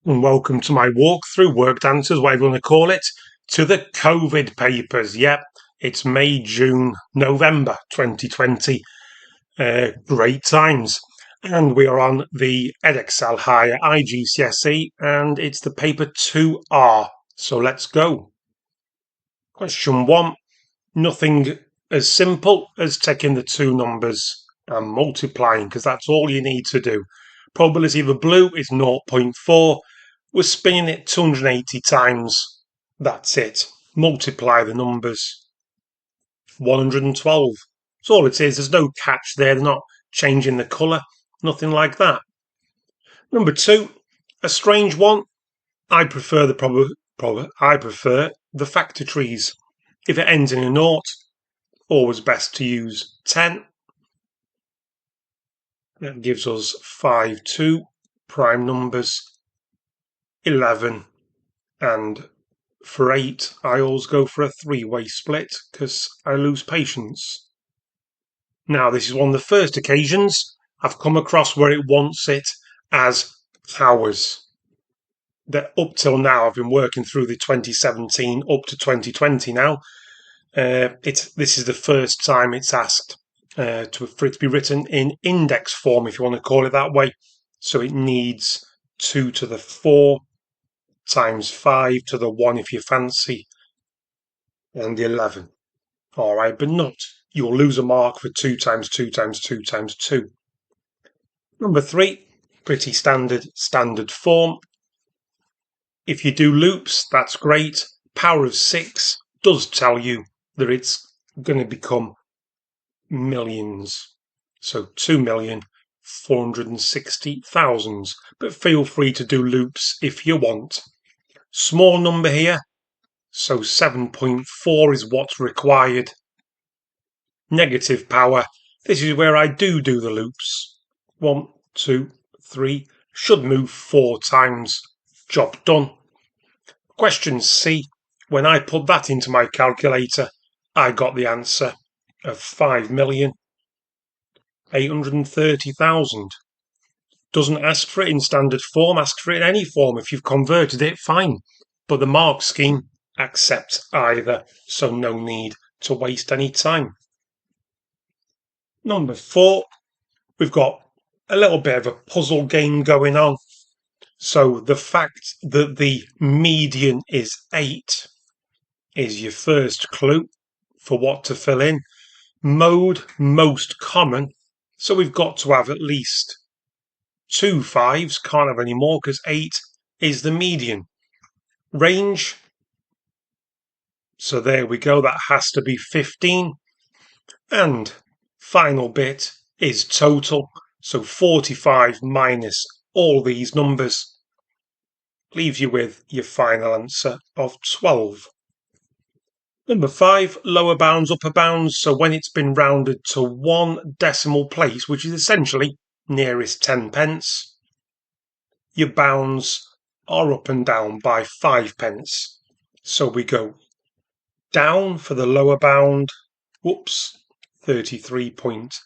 And welcome to my walkthrough, worked answers, whatever you want to call it, to the COVID papers. Yep, it's May, June, November 2020. Great times. And we are on the Edexcel Higher GCSE, and it's the paper 2R. So let's go. Question 1. Nothing as simple as taking the two numbers and multiplying, because that's all you need to do. Probability of a blue is 0.4. We're spinning it 280 times. That's it. Multiply the numbers. 112. That's all it is. There's no catch there. They're not changing the colour. Nothing like that. Number 2, a strange one. I prefer the factor trees. If it ends in a naught, always best to use 10. That gives us 5, 2, prime numbers, 11, and for 8, I always go for a three-way split because I lose patience. Now, this is one of the first occasions I've come across where it wants it as hours. That up till now, I've been working through the 2017 up to 2020 now. This is the first time it's asked for it to be written in index form, if you want to call it that way. So it needs 2 to the 4 times 5 to the 1 if you fancy, and the 11. All right, but not, you'll lose a mark for 2 times 2 times 2 times 2. Number 3, pretty standard form. If you do loops, that's great. Power of 6 does tell you that it's going to become millions. So 2,460,000. But feel free to do loops if you want. Small number here, so 7.4 is what's required. Negative power, this is where I do the loops. 1, 2, 3, should move 4 times. Job done. Question C, when I put that into my calculator, I got the answer of 5,830,000. Doesn't ask for it in standard form, ask for it in any form. If you've converted it, fine. But the mark scheme accepts either, so no need to waste any time. Number 4, we've got a little bit of a puzzle game going on. So the fact that the median is 8 is your first clue for what to fill in. Mode, most common. So we've got to have at least 2 5s, can't have any more because 8 is the median. Range, so there we go, that has to be 15. And final bit is total, so 45 minus all these numbers leaves you with your final answer of 12. Number 5, lower bounds, upper bounds. So when it's been rounded to 1 decimal place, which is essentially nearest 10 pence, your bounds are up and down by 5 pence. So we go down for the lower bound. Whoops, 33 point.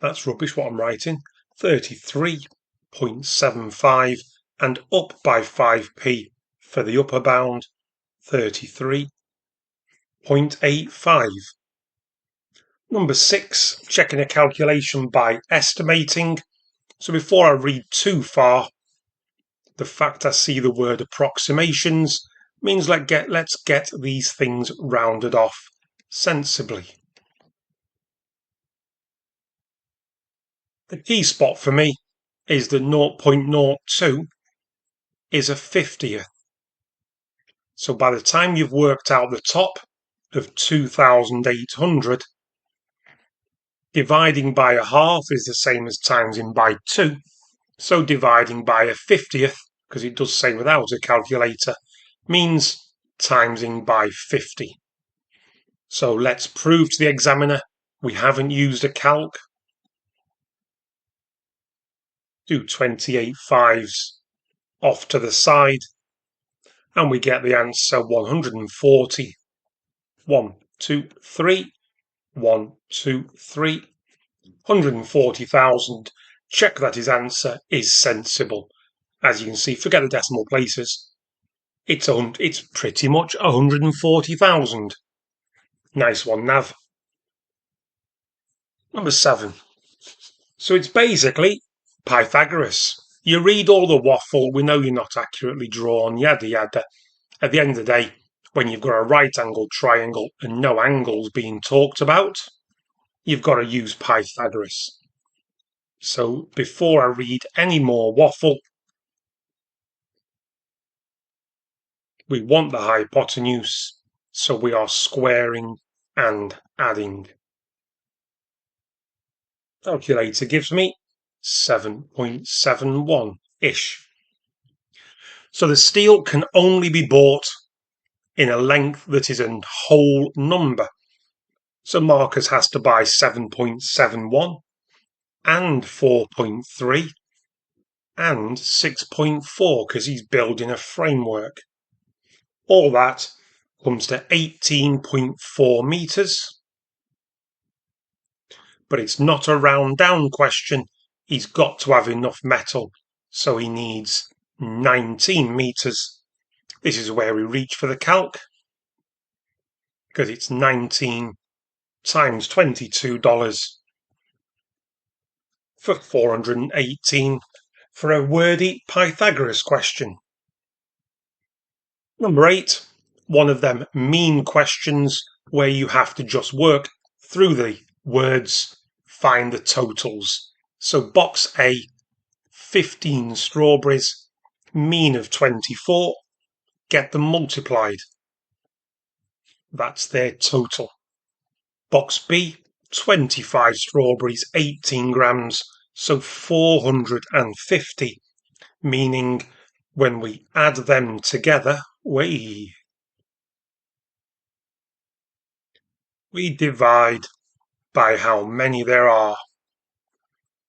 That's rubbish what I'm writing. 33.75, and up by 5p for the upper bound. 33.85. Number 6, checking a calculation by estimating. So before I read too far, the fact I see the word approximations means let's get these things rounded off sensibly. The key spot for me is that 0.02 is a 50th. So by the time you've worked out the top of 2,800, dividing by a half is the same as timesing by 2. So dividing by a 50th, because it does say without a calculator, means timesing by 50. So let's prove to the examiner we haven't used a calc. Do 28 5s off to the side, and we get the answer 140. 1, 2, 3, 1, 2, 3, 140,000. Check that his answer is sensible. As you can see, forget the decimal places. It's pretty much 140,000. Nice one, Nav. Number 7. So it's basically Pythagoras. You read all the waffle, we know you're not accurately drawn, yada yada. At the end of the day, when you've got a right-angled triangle and no angles being talked about, you've got to use Pythagoras. So before I read any more waffle, we want the hypotenuse, so we are squaring and adding. Calculator gives me 7.71-ish. So the steel can only be bought in a length that is a whole number. So Marcus has to buy 7.71 and 4.3 and 6.4 because he's building a framework. All that comes to 18.4 meters. But it's not a round down question. He's got to have enough metal, so he needs 19 meters. This is where we reach for the calc, because it's 19 times $22 for 418 for a wordy Pythagoras question. Number 8, one of them mean questions where you have to just work through the words, find the totals. So box A, 15 strawberries, mean of 24, get them multiplied. That's their total. Box B, 25 strawberries, 18 grams, so 450, meaning when we add them together, we divide by how many there are.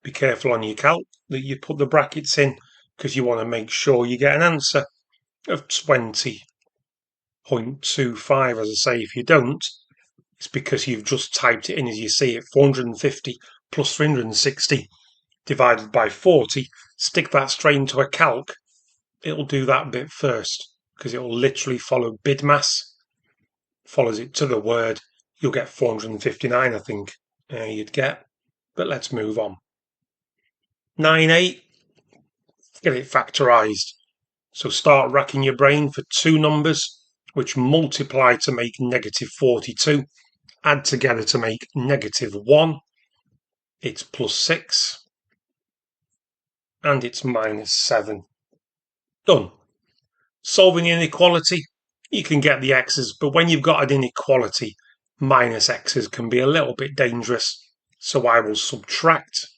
Be careful on your calc that you put the brackets in, because you want to make sure you get an answer of 20.25. As I say, if you don't, it's because you've just typed it in as you see it. 450 plus 360 divided by 40. Stick that straight into a calc. It'll do that bit first, because it will literally follow BIDMAS. Follows it to the word. You'll get 459, I think, you'd get. But let's move on. 9-8, get it factorised. So start racking your brain for two numbers which multiply to make negative 42, add together to make negative 1. It's plus 6, and it's minus 7. Done. Solving the inequality, you can get the x's, but when you've got an inequality, minus x's can be a little bit dangerous. So I will subtract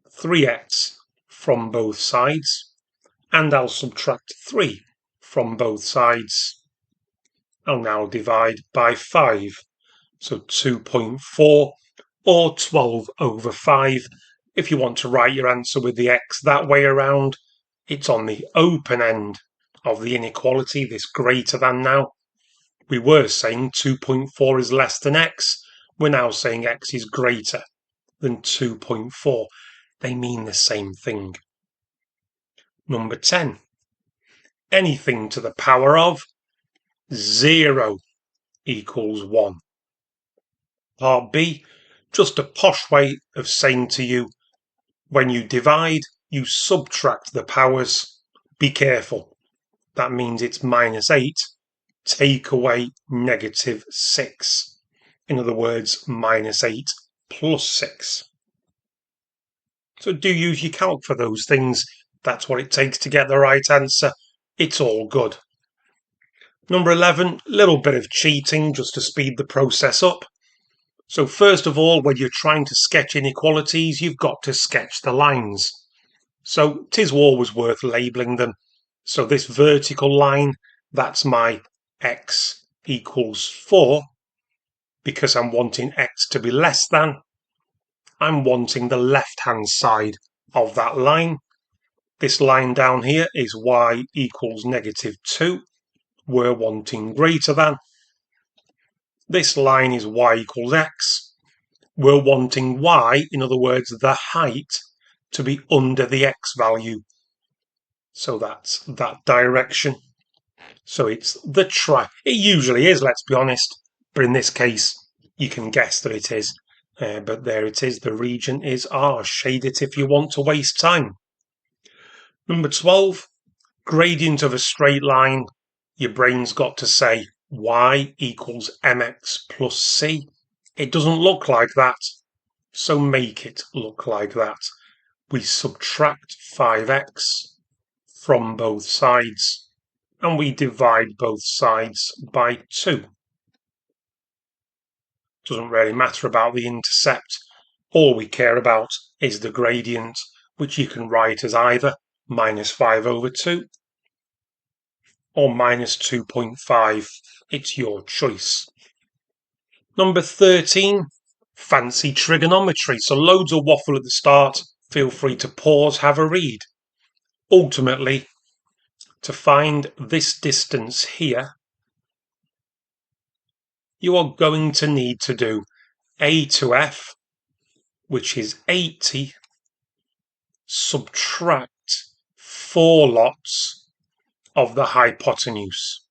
3x from both sides, and I'll subtract 3 from both sides. I'll now divide by 5, so 2.4 or 12 over 5. If you want to write your answer with the x that way around, it's on the open end of the inequality, this greater than now. We were saying 2.4 is less than x. We're now saying x is greater than 2.4. They mean the same thing. Number 10. Anything to the power of 0 equals 1. Part B, just a posh way of saying to you, when you divide, you subtract the powers. Be careful. That means it's minus 8. Take away negative 6. In other words, minus 8 plus 6. So do use your calc for those things. That's what it takes to get the right answer. It's all good. Number 11, little bit of cheating just to speed the process up. So first of all, when you're trying to sketch inequalities, you've got to sketch the lines. So it is always worth labelling them. So this vertical line, that's my x equals 4, because I'm wanting x to be less than. I'm wanting the left-hand side of that line. This line down here is y equals negative 2. We're wanting greater than. This line is y equals x. We're wanting y, in other words, the height, to be under the x value. So that's that direction. So it's the it usually is, let's be honest, but in this case, you can guess that it is. But there it is, the region is R. Shade it if you want to waste time. Number 12, gradient of a straight line. Your brain's got to say y equals mx plus c. It doesn't look like that, so make it look like that. We subtract 5x from both sides, and we divide both sides by 2. Doesn't really matter about the intercept. All we care about is the gradient, which you can write as either minus 5 over 2 or minus 2.5. It's your choice. Number 13, fancy trigonometry. So loads of waffle at the start. Feel free to pause, have a read. Ultimately, to find this distance here, you are going to need to do a to f, which is 80, subtract 4 lots of the hypotenuse.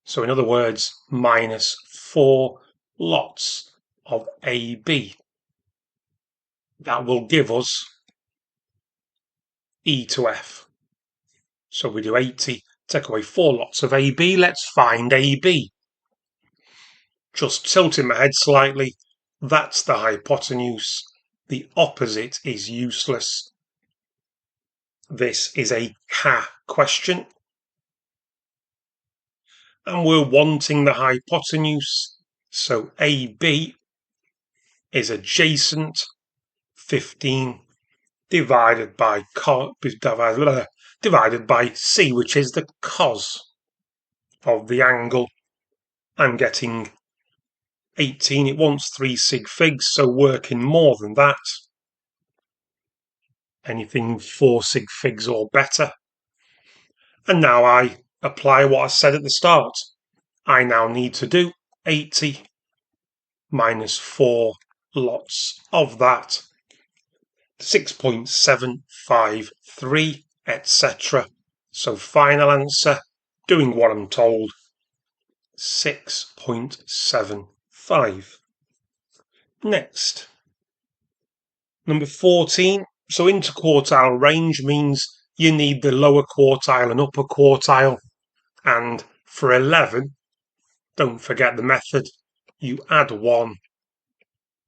So in other words, minus 4 lots of AB. That will give us E to F. So we do 80, take away 4 lots of AB, let's find AB. Just tilting my head slightly, that's the hypotenuse. The opposite is useless. This is a CA question. And we're wanting the hypotenuse. So AB is adjacent 15 divided by C, which is the cos of the angle. I'm getting 18. It wants 3 sig figs, so working more than that. Anything 4 sig figs or better. And now I apply what I said at the start. I now need to do 80 minus 4 lots of that. 6.753, etc. So final answer, doing what I'm told, 6.75. Next, number 14. So interquartile range means you need the lower quartile and upper quartile. And for 11, don't forget the method. You add 1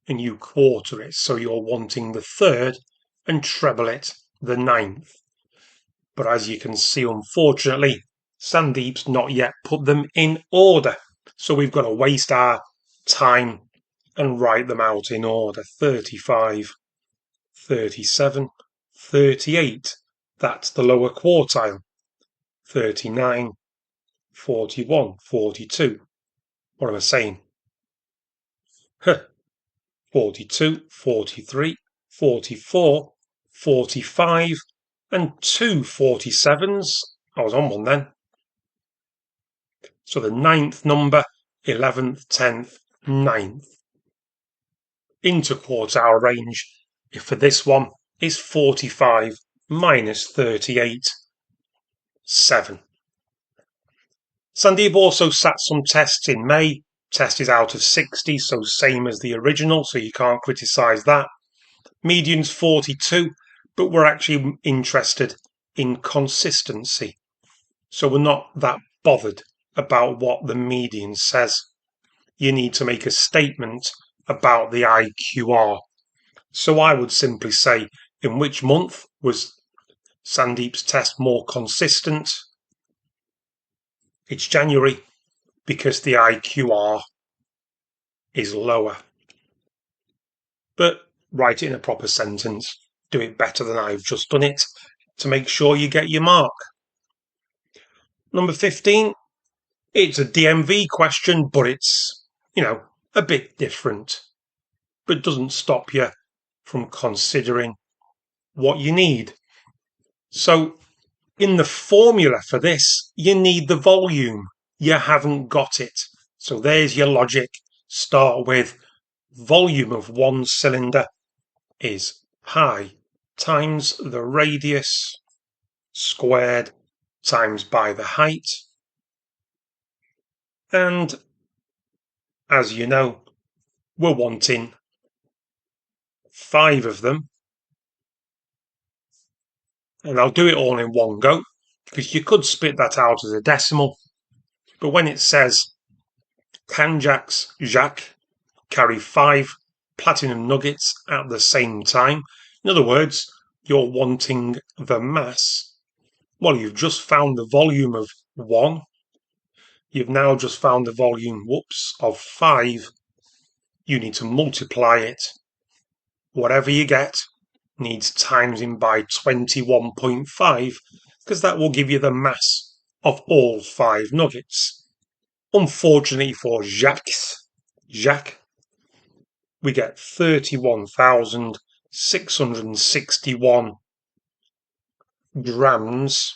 and you quarter it. So you're wanting the third and treble it, the 9th. But as you can see, unfortunately, Sandeep's not yet put them in order. So we've got to waste our time and write them out in order. 35, 37, 38. That's the lower quartile. 39, 41, 42. What am I saying? 42, 43, 44, 45, and 2 47s. I was on one then. So the 9th number, 11th, 10th, 9th. Interquartile range for this one is 45 minus 38, 7. Sandeep also sat some tests in May. Test is out of 60, so same as the original, so you can't criticise that. Median's 42, but we're actually interested in consistency. So we're not that bothered about what the median says. You need to make a statement about the IQR. So I would simply say, in which month was Sandeep's test more consistent? It's January, because the IQR is lower. But write it in a proper sentence. Do it better than I've just done it to make sure you get your mark. Number 15, it's a DMV question, but it's, a bit different. But it doesn't stop you from considering what you need. So in the formula for this, you need the volume. You haven't got it. So there's your logic. Start with volume of one cylinder is pi times the radius squared times by the height. And as you know, we're wanting 5 of them. And I'll do it all in one go, because you could split that out as a decimal. But when it says, can Jacques carry 5 platinum nuggets at the same time? In other words, you're wanting the mass. Well, you've just found the volume of 1. You've now just found the volume, of 5. You need to multiply it. Whatever you get needs timesing by 21.5, because that will give you the mass of all 5 nuggets. Unfortunately for Jacques, we get 31,661 grams,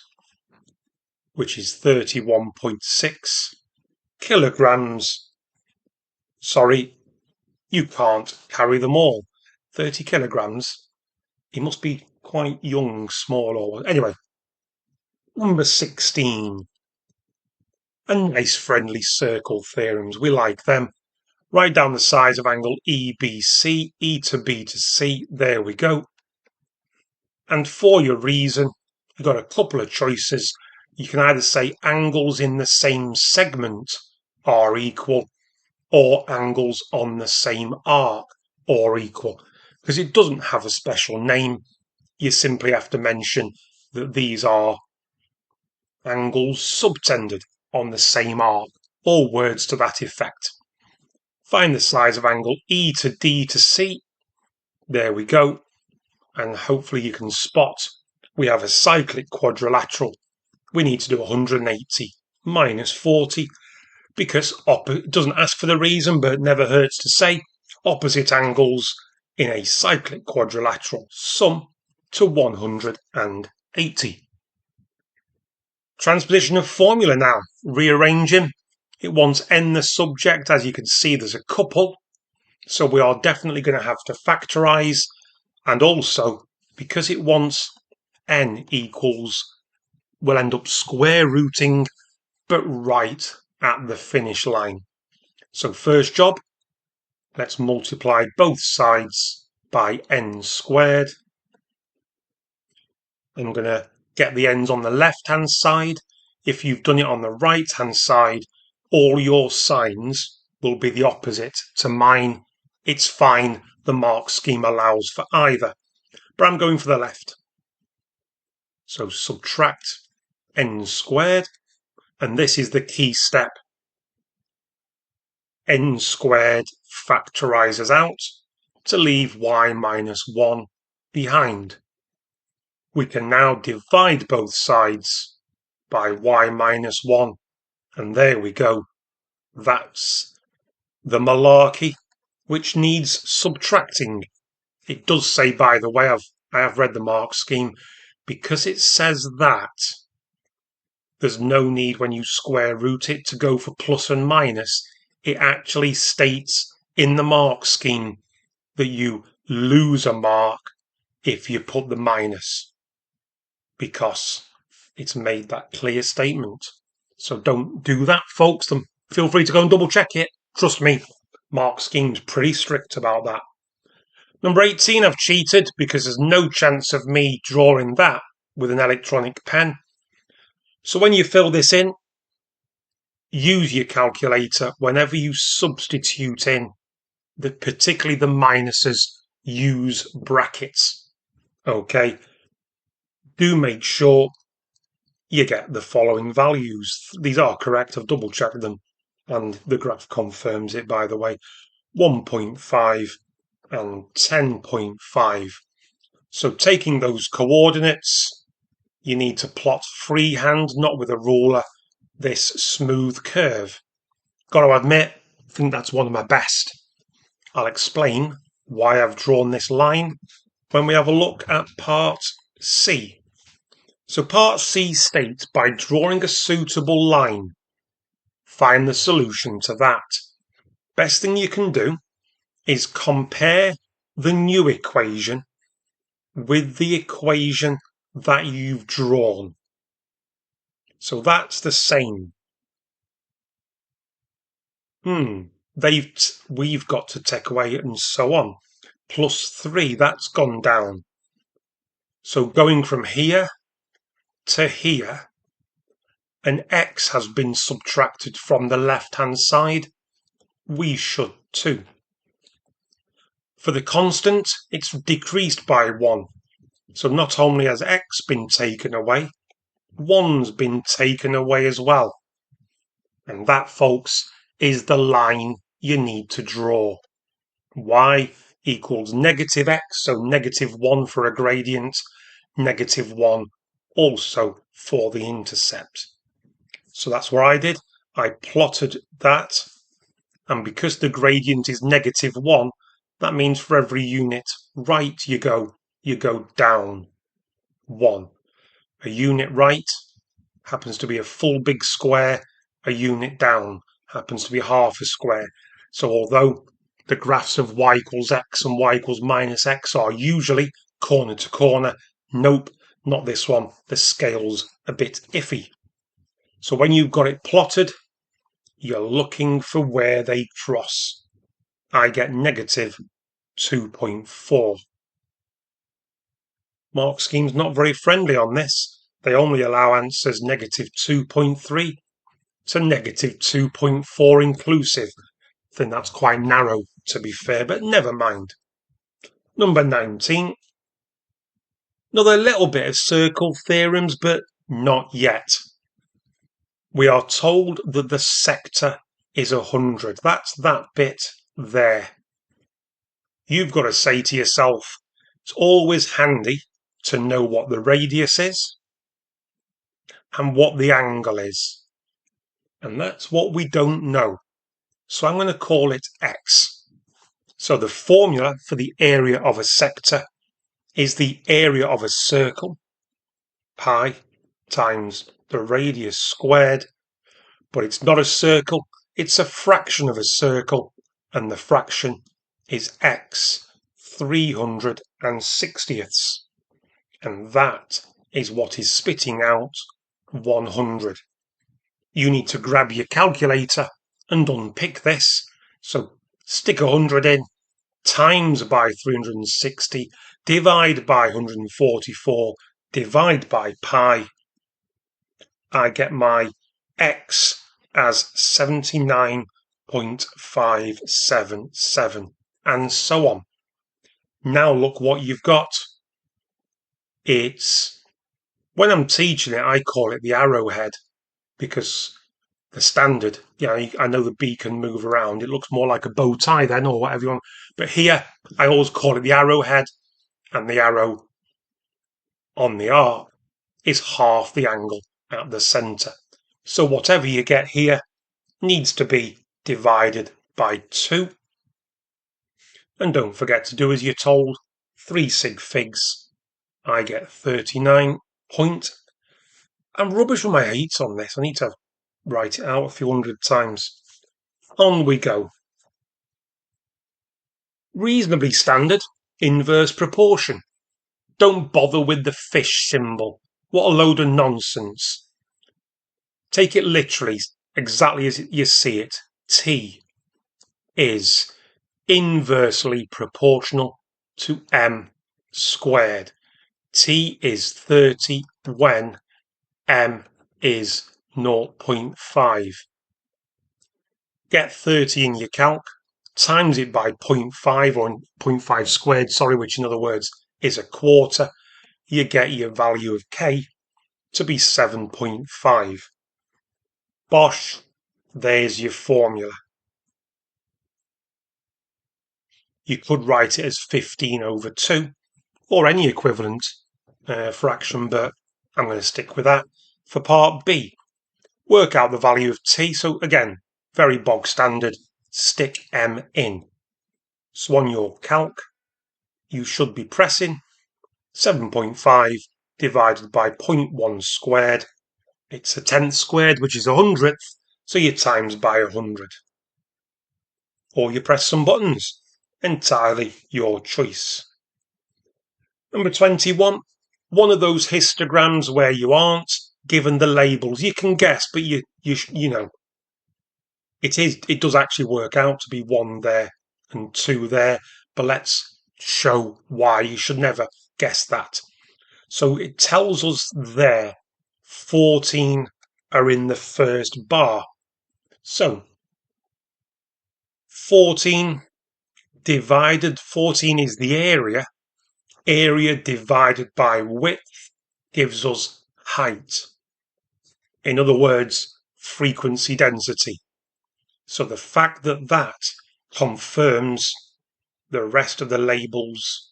which is 31.6 kilograms. Sorry, you can't carry them all. 30 kilograms. He must be quite young, small, or anyway. Number 16. A nice friendly circle theorems. We like them. Write down the size of angle EBC, E to B to C. There we go. And for your reason, you've got a couple of choices. You can either say angles in the same segment are equal, or angles on the same arc are equal. Because it doesn't have a special name. You simply have to mention that these are angles subtended on the same arc, or words to that effect. Find the size of angle E to D to C. There we go. And hopefully you can spot we have a cyclic quadrilateral. We need to do 180 minus 40, because it doesn't ask for the reason, but it never hurts to say opposite angles in a cyclic quadrilateral sum to 180. Transposition of formula now. Rearranging. It wants n the subject. As you can see, there's a couple. So we are definitely going to have to factorise. And also, because it wants n equals, we'll end up square rooting, but right at the finish line. So first job, let's multiply both sides by n squared. I'm going to get the ends on the left-hand side. If you've done it on the right-hand side, all your signs will be the opposite to mine. It's fine. The mark scheme allows for either. But I'm going for the left. So subtract n squared. And this is the key step. N squared factorises out to leave y minus 1 behind. We can now divide both sides by y minus 1. And there we go. That's the malarkey, which needs subtracting. It does say, by the way, I have read the mark scheme, because it says that there's no need when you square root it to go for plus and minus. It actually states in the mark scheme that you lose a mark if you put the minus, because it's made that clear statement. So don't do that, folks. Feel free to go and double check it. Trust me, mark scheme's pretty strict about that. Number 18, I've cheated because there's no chance of me drawing that with an electronic pen. So when you fill this in, use your calculator. Whenever you substitute in, particularly the minuses, use brackets. Okay. Do make sure you get the following values. These are correct. I've double checked them, and the graph confirms it, by the way. 1.5 and 10.5. So taking those coordinates, you need to plot freehand, not with a ruler, this smooth curve. Got to admit, I think that's one of my best. I'll explain why I've drawn this line when we have a look at part C. So part C states, by drawing a suitable line, find the solution to that. Best thing you can do is compare the new equation with the equation that you've drawn. So that's the same. We've got to take away and so on. Plus 3, that's gone down. So going from here to here, an x has been subtracted from the left-hand side. We should too. For the constant, it's decreased by 1. So not only has x been taken away, 1's been taken away as well. And that, folks, is the line you need to draw. Y equals negative x, so -1 for a gradient, -1 also for the intercept. So that's what I did. I plotted that, and because the gradient is -1, that means for every unit right you go down 1. A unit right happens to be a full big square, a unit down happens to be half a square. So although the graphs of y equals x and y equals -x are usually corner to corner, nope, not this one. The scale's a bit iffy. So when you've got it plotted, you're looking for where they cross. I get -2.4. Mark scheme's not very friendly on this. They only allow answers -2.3 to -2.4 inclusive. I think that's quite narrow, to be fair, but never mind. Number 19. Another little bit of circle theorems, but not yet. We are told that the sector is 100. That's that bit there. You've got to say to yourself, it's always handy to know what the radius is and what the angle is. And that's what we don't know. So I'm going to call it x. So the formula for the area of a sector is the area of a circle, pi times the radius squared. But it's not a circle, it's a fraction of a circle, and the fraction is x 360ths. And that is what is spitting out 100. You need to grab your calculator and unpick this. So stick 100 in, times by 360, divide by 144, divide by pi. I get my x as 79.577, and so on. Now look what you've got. It's, when I'm teaching it, I call it the arrowhead, because the standard, I know the B can move around. It looks more like a bow tie then, or whatever you want. But here, I always call it the arrowhead, and the arrow on the arc is half the angle at the centre. So whatever you get here needs to be divided by 2. And don't forget to do as you're told. 3 sig figs. I get 39 point. I'm rubbish with my 8s on this. I need to write it out a few hundred times. On we go. Reasonably standard, inverse proportion. Don't bother with the fish symbol. What a load of nonsense. Take it literally, exactly as you see it. T is inversely proportional to m squared. T is 30 when m is 0.5. Get 30 in your calc, times it by 0.5 or 0.5 squared, which in other words is a quarter. You get your value of k to be 7.5. Bosh, there's your formula. You could write it as 15/2 or any equivalent fraction, but I'm going to stick with that. For part B, work out the value of t. So again, very bog standard, stick m in. So on your calc, you should be pressing 7.5 divided by 0.1 squared. It's a 10th squared, which is 100th, so you times by 100. Or you press some buttons. Entirely your choice. Number 21. one of those histograms where you aren't given the labels. You can guess, but you know, it does actually work out to be 1 there and 2 there, but let's show why you should never guess that. So it tells us there 14 are in the first bar. So 14 is the area. Area divided by width gives us height. In other words, frequency density. So the fact that that confirms the rest of the labels,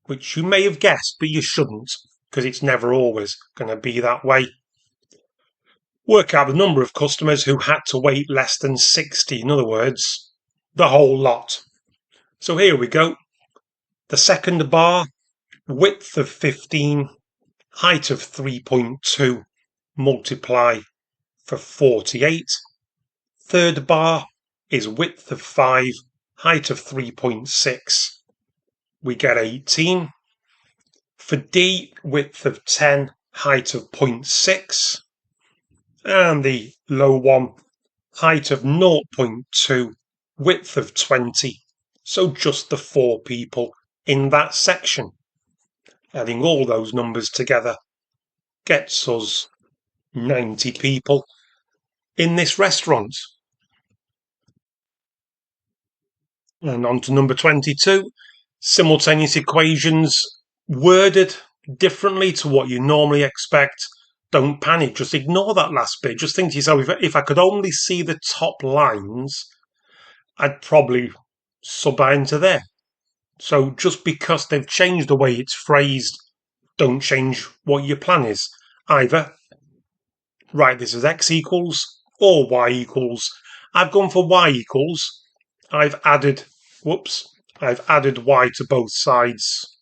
which you may have guessed, but you shouldn't, because it's never always going to be that way. Work out the number of customers who had to wait less than 60. In other words, the whole lot. So here we go. The second bar, width of 15, height of 3.2, multiply for 48. Third bar is width of 5, height of 3.6. We get 18. For D, width of 10, height of 0.6. And the low one, height of 0.2, width of 20. So just the 4 people in that section. Adding all those numbers together gets us 90 people in this restaurant. And on to number 22. Simultaneous equations worded differently to what you normally expect. Don't panic, just ignore that last bit. Just think to yourself, if I could only see the top lines, I'd probably sub into there. So just because they've changed the way it's phrased, don't change what your plan is. Either write this as x equals or y equals. I've gone for y equals. I've added y to both sides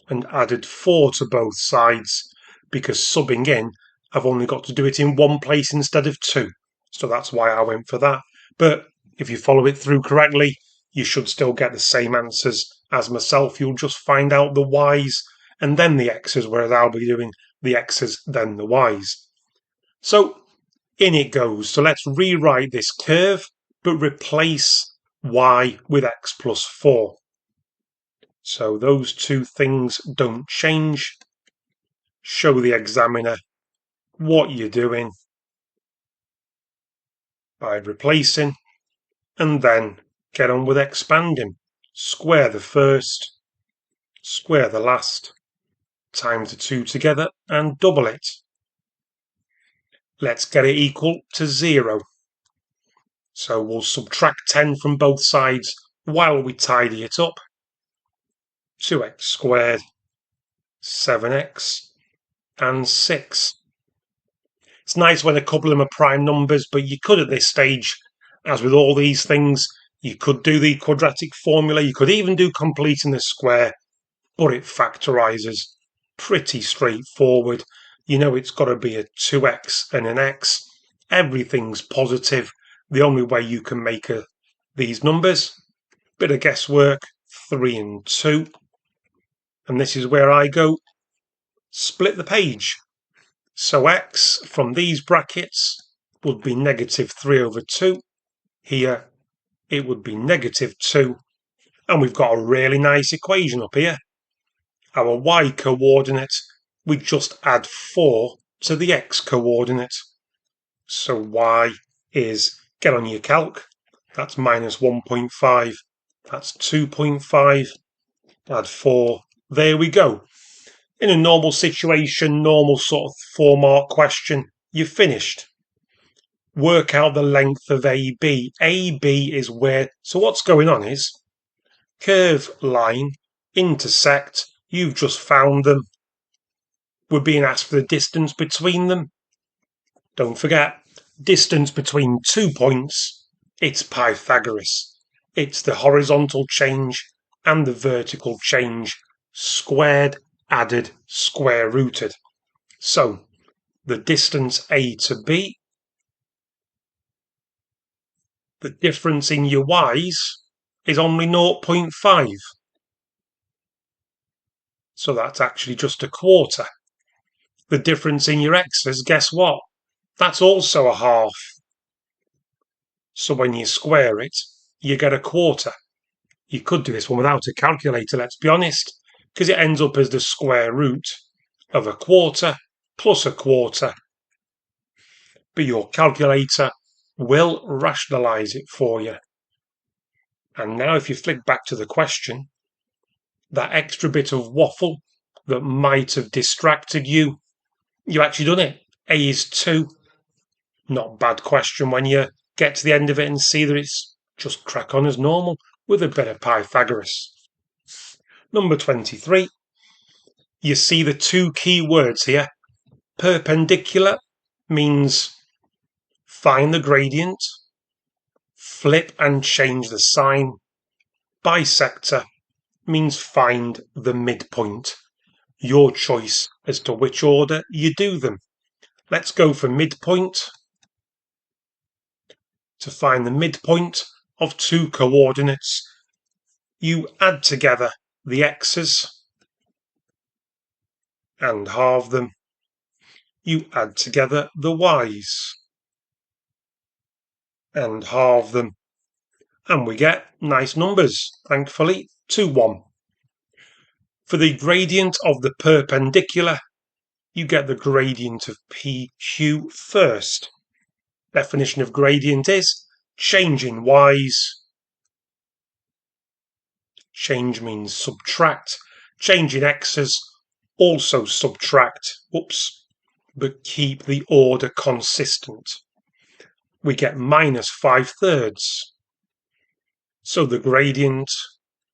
and added 4 to both sides, because subbing in, I've only got to do it in one place instead of 2. So that's why I went for that. But if you follow it through correctly, you should still get the same answers as myself. You'll just find out the y's and then the x's, whereas I'll be doing the x's, then the y's. So in it goes. So let's rewrite this curve, but replace y with x plus 4. So those two things don't change. Show the examiner what you're doing by replacing, and then get on with expanding. Square the first, square the last, times the 2 together and double it. Let's get it equal to 0. So we'll subtract 10 from both sides while we tidy it up. 2x squared, 7x, and 6. It's nice when a couple of them are prime numbers, but you could at this stage, as with all these things, you could do the quadratic formula, you could even do completing the square, but it factorizes. Pretty straightforward. You know it's got to be a 2x and an x. Everything's positive. The only way you can make these numbers, bit of guesswork, 3 and 2. And this is where I go, split the page. So x from these brackets would be negative 3 over 2. Here it would be negative 2. And we've got a really nice equation up here. Our y coordinate, we just add 4 to the x coordinate. So y is, get on your calc, that's minus 1.5, that's 2.5, add 4, there we go. In a normal situation, normal sort of 4-mark question, you've finished. Work out the length of AB. AB is where, so what's going on is, curve, line, intersect, you've just found them. We're being asked for the distance between them. Don't forget, distance between 2 points, it's Pythagoras. It's the horizontal change and the vertical change, squared, added, square rooted. So, the distance A to B, the difference in your y's is only 0.5. So that's actually just a quarter. The difference in your x's, guess what? That's also a half. So when you square it, you get a quarter. You could do this one without a calculator, let's be honest, because it ends up as the square root of a quarter plus a quarter. But your calculator will rationalise it for you. And now if you flick back to the question, that extra bit of waffle that might have distracted you, you actually done it. A is 2. Not a bad question when you get to the end of it and see that it's just crack on as normal with a bit of Pythagoras. Number 23. You see the two key words here. Perpendicular means find the gradient, flip and change the sign. Bisector means find the midpoint. Your choice as to which order you do them. Let's go for midpoint. To find the midpoint of two coordinates, you add together the x's and halve them. You add together the y's and halve them. And we get nice numbers, thankfully, 2, 1. For the gradient of the perpendicular, you get the gradient of PQ first. Definition of gradient is change in y's. Change means subtract. Change in x's, also subtract. Whoops. But keep the order consistent. We get minus 5/3. So the gradient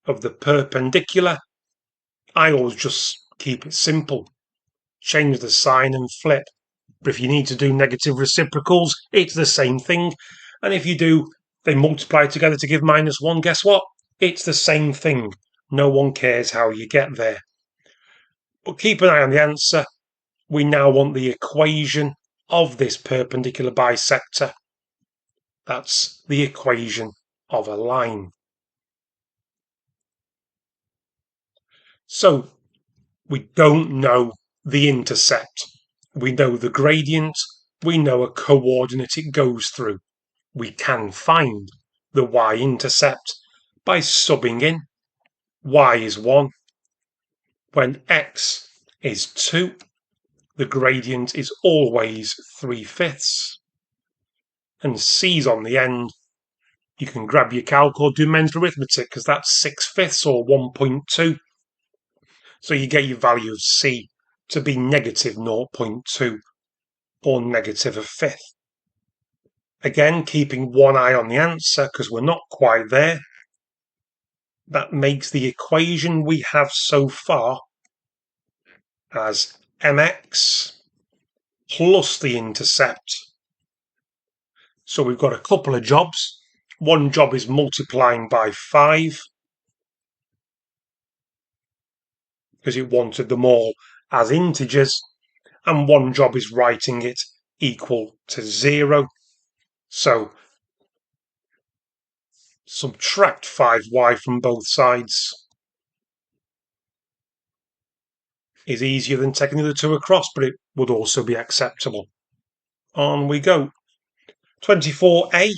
of the perpendicular, I always just keep it simple. Change the sign and flip. But if you need to do negative reciprocals, it's the same thing. And if you do, they multiply together to give -1, guess what? It's the same thing. No one cares how you get there. But keep an eye on the answer. We now want the equation of this perpendicular bisector. That's the equation of a line. So we don't know the intercept. We know the gradient. We know a coordinate it goes through. We can find the y-intercept by subbing in. Y is 1. When x is 2, the gradient is always 3/5. And c's on the end. You can grab your calc or do mental arithmetic because that's 6/5 or 1.2. So you get your value of c to be negative 0.2 or negative 1/5. Again, keeping one eye on the answer because we're not quite there. That makes the equation we have so far as mx plus the intercept. So we've got a couple of jobs. One job is multiplying by 5 because it wanted them all as integers, and one job is writing it equal to 0. So subtract 5y from both sides is easier than taking the other two across, but it would also be acceptable. On we go. 24a,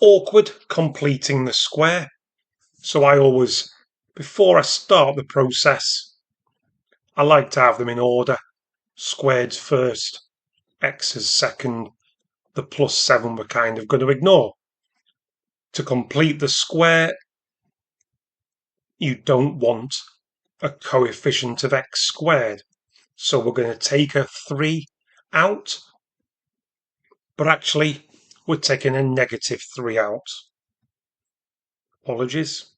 awkward completing the square. So I always, before I start the process, I like to have them in order. Squareds first, x's second, the +7 we're kind of going to ignore. To complete the square, you don't want a coefficient of x squared. So we're going to take a 3 out, but actually we're taking a -3 out. Apologies,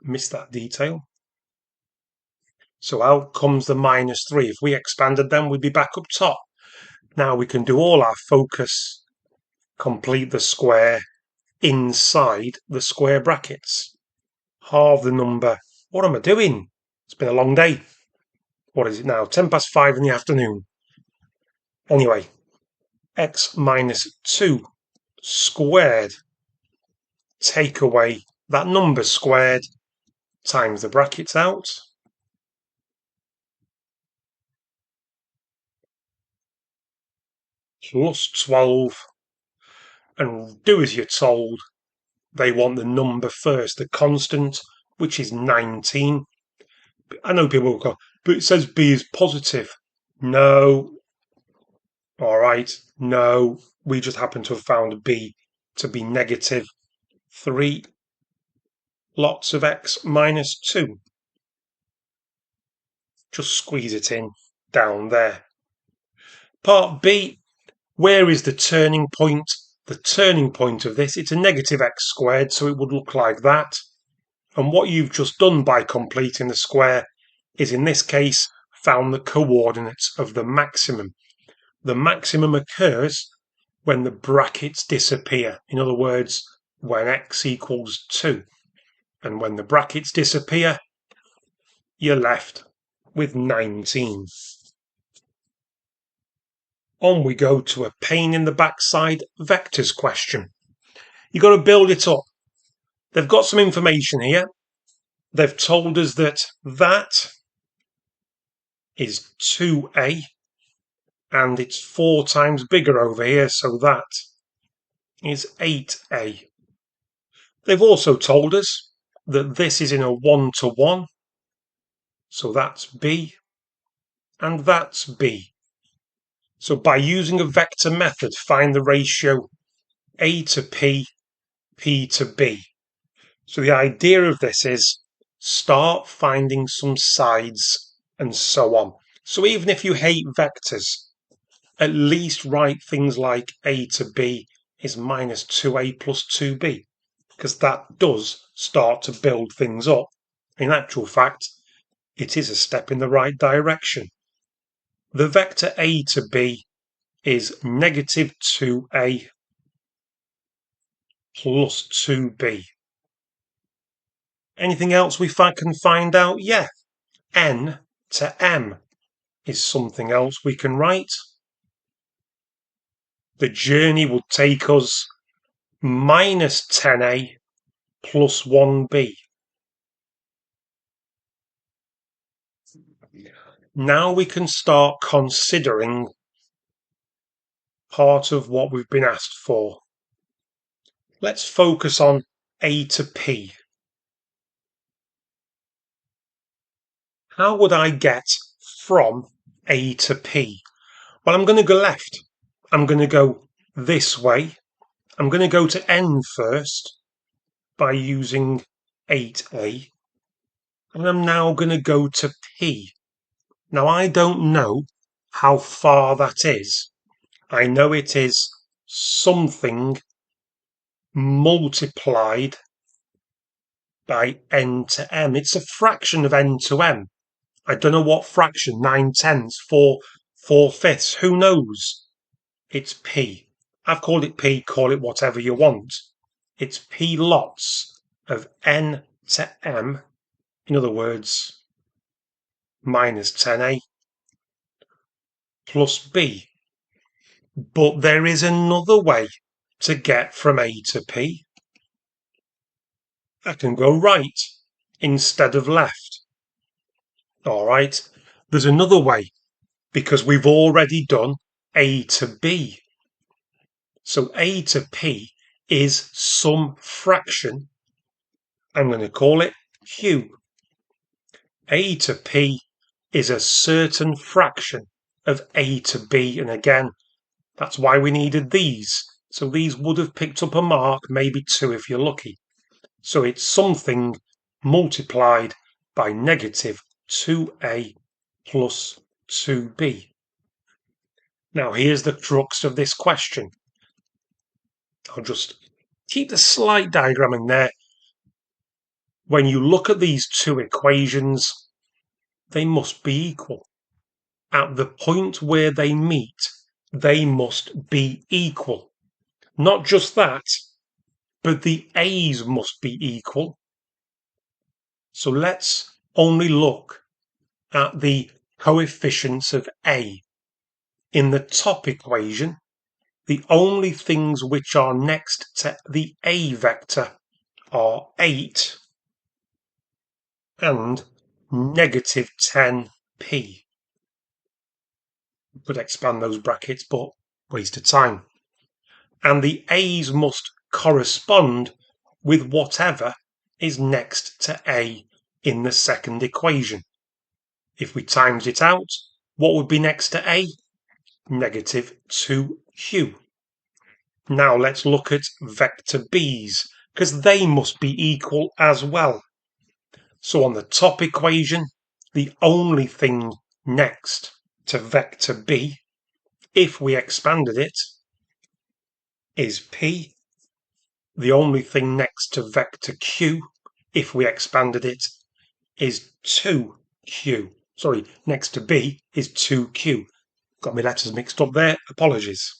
missed that detail. So out comes the -3. If we expanded them, we'd be back up top. Now we can do all our focus, complete the square inside the square brackets. Halve the number. What am I doing? It's been a long day. What is it now? 5:10 in the afternoon. Anyway, x -2 squared. Take away that number squared times the brackets out. plus 12, and do as you're told. They want the number first, the constant, which is 19. I know people will go, but it says B is positive. No. All right. No. We just happen to have found B to be negative 3 lots of x minus 2. Just squeeze it in down there. Part B, where is the turning point? The turning point of this, it's a negative x squared, so it would look like that. And what you've just done by completing the square is, in this case, found the coordinates of the maximum. The maximum occurs when the brackets disappear. In other words, when x equals 2. And when the brackets disappear, you're left with 19. On we go to a pain in the backside vectors question. You've got to build it up. They've got some information here. They've told us that that is 2a, and it's 4 times bigger over here, so that is 8a. They've also told us that this is in a 1-to-1, so that's b, and that's b. So by using a vector method, find the ratio a to p, p to b. So the idea of this is start finding some sides and so on. So even if you hate vectors, at least write things like a to b is minus 2a plus 2b, because that does start to build things up. In actual fact, it is a step in the right direction. The vector a to b is negative 2a plus 2b. Anything else we can find out? Yeah, n to m is something else we can write. The journey will take us minus 10a plus 1b. Now we can start considering part of what we've been asked for. Let's focus on a to p. How would I get from a to p? Well, I'm going to go left. I'm going to go this way. I'm going to go to n first by using 8a. And I'm now going to go to p. Now, I don't know how far that is. I know it is something multiplied by n to m. It's a fraction of n to m. I don't know what fraction, 9/10, 4/5. Who knows? It's p. I've called it p, call it whatever you want. It's p lots of n to m. In other words, minus 10a plus b. But there is another way to get from a to p. I can go right instead of left. All right, there's another way because we've already done a to b. So a to p is some fraction. I'm going to call it q. A to p is a certain fraction of a to b, and again, that's why we needed these. So these would have picked up a mark, maybe 2 if you're lucky. So it's something multiplied by negative 2a plus 2b. Now here's the crux of this question. I'll just keep the slight diagram in there. When you look at these two equations, they must be equal. At the point where they meet, they must be equal. Not just that, but the a's must be equal. So let's only look at the coefficients of a. In the top equation, the only things which are next to the a vector are 8 and negative 10p. Could expand those brackets, but waste of time. And the a's must correspond with whatever is next to a in the second equation. If we times it out, what would be next to a? Negative 2q. Now let's look at vector b's, because they must be equal as well. So on the top equation, the only thing next to vector b, if we expanded it, is p. The only thing next to vector q, if we expanded it, is 2q. Sorry, next to b is 2q. Got my letters mixed up there, apologies.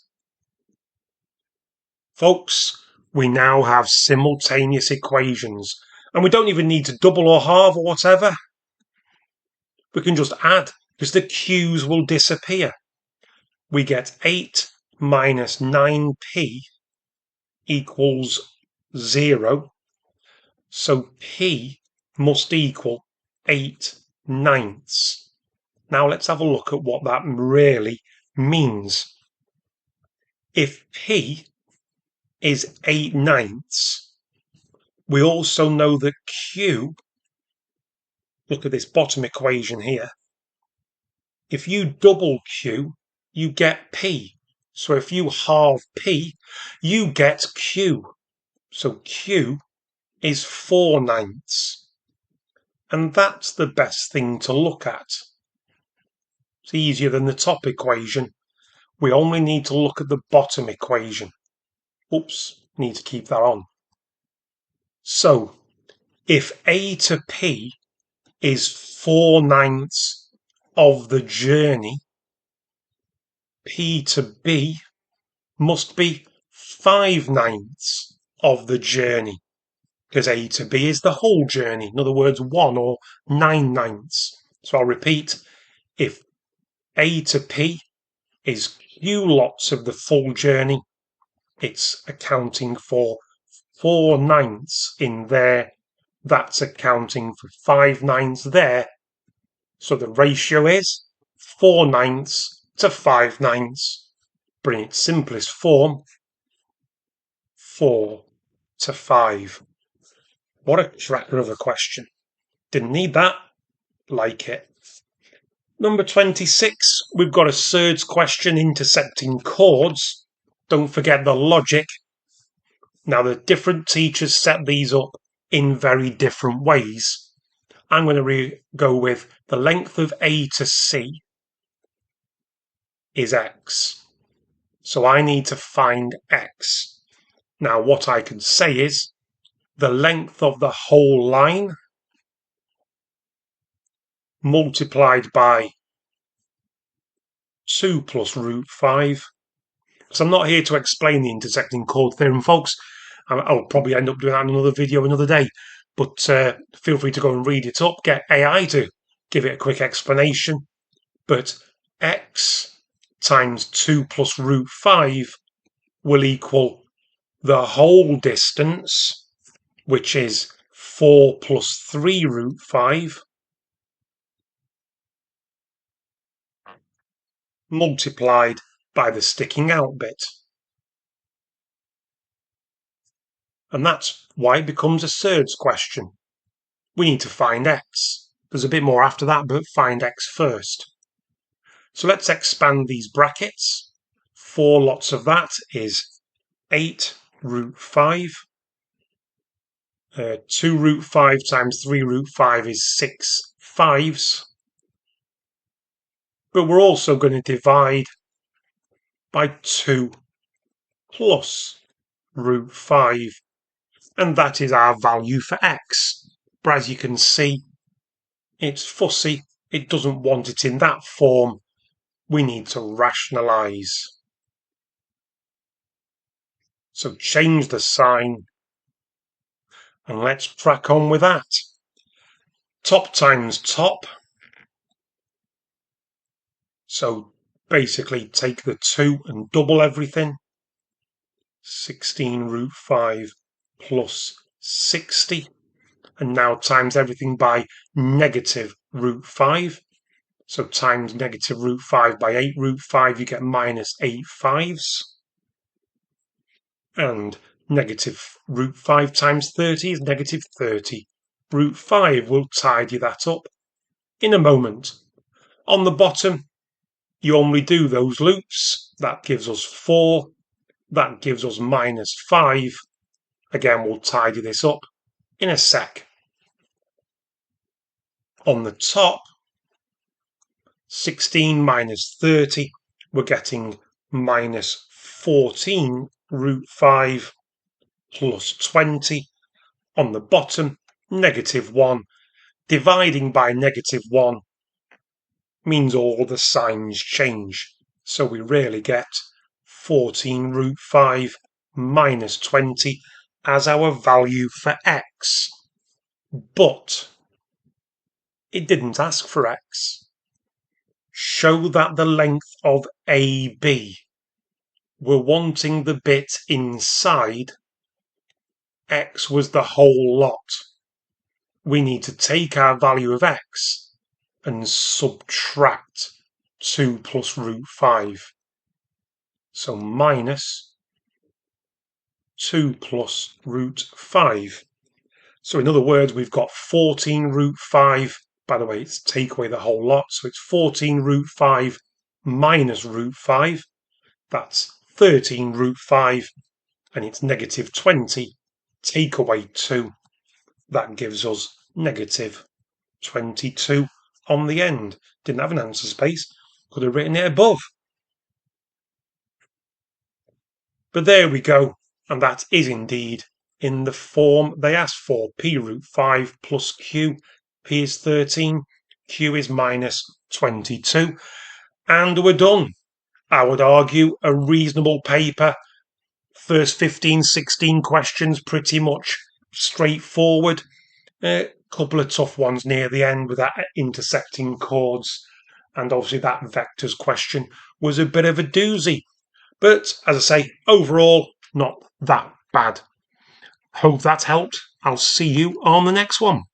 Folks, we now have simultaneous equations, and we don't even need to double or halve or whatever. We can just add, because the q's will disappear. We get 8 minus 9p equals 0. So p must equal 8/9. Now let's have a look at what that really means. If p is 8/9, we also know that q, look at this bottom equation here, if you double q, you get p. So if you halve p, you get q. So q is 4/9. And that's the best thing to look at. It's easier than the top equation. We only need to look at the bottom equation. Oops, need to keep that on. So if a to p is 4/9 of the journey, p to b must be 5/9 of the journey, because a to b is the whole journey. In other words, 1 or 9/9. So I'll repeat, if a to p is q lots of the full journey, it's accounting for 4/9 in there. That's accounting for 5/9 there. So the ratio is 4/9 to 5/9. Bring its simplest form, 4 to 5. What a cracker of a question. Didn't need that. Like it. Number 26, we've got a surds question intersecting chords. Don't forget the logic. Now, the different teachers set these up in very different ways. I'm going to go with the length of A to C is X. So I need to find X. Now, what I can say is the length of the whole line multiplied by 2 plus root 5. So I'm not here to explain the intersecting chord theorem, folks. I'll probably end up doing that in another video another day. But feel free to go and read it up. Get AI to give it a quick explanation. But X times 2 plus root 5 will equal the whole distance, which is 4 plus 3 root 5, multiplied by the sticking out bit. And that's why it becomes a surds question. We need to find X. There's a bit more after that, but find X first. So let's expand these brackets. 4 lots of that is 8 root 5. 2 root 5 times 3 root 5 is 6 5s. But we're also going to divide by 2 plus root 5. And that is our value for X. But as you can see, it's fussy. It doesn't want it in that form. We need to rationalize. So change the sign. And let's crack on with that. Top times top. So basically take the 2 and double everything. 16 root 5 plus 60. And now times everything by negative root 5. So times negative root 5 by 8 root 5, you get minus 8 fives. And negative root 5 times 30 is negative 30. Root 5 will tidy that up in a moment. On the bottom, you only do those loops. That gives us 4. That gives us minus 5. Again, we'll tidy this up in a sec. On the top, 16 minus 30, we're getting minus 14 root 5 plus 20. On the bottom, negative 1. Dividing by negative 1 means all the signs change. So we really get 14 root 5 minus 20 as our value for x. But it didn't ask for x. Show that the length of AB. We're wanting the bit inside. X was the whole lot. We need to take our value of x and subtract 2 plus root 5. So minus 2 plus root 5. So in other words, we've got 14 root 5. By the way, it's take away the whole lot. So it's 14 root 5 minus root 5. That's 13 root 5. And it's negative 20. Take away 2. That gives us negative 22 on the end. Didn't have an answer space. Could have written it above. But there we go. And that is indeed in the form they asked for. P root 5 plus Q. P is 13. Q is minus 22. And we're done. I would argue a reasonable paper. First 15, 16 questions, pretty much straightforward. A couple of tough ones near the end with that intersecting chords. And obviously that vectors question was a bit of a doozy. But as I say, overall, not that bad. Hope that helped. I'll see you on the next one.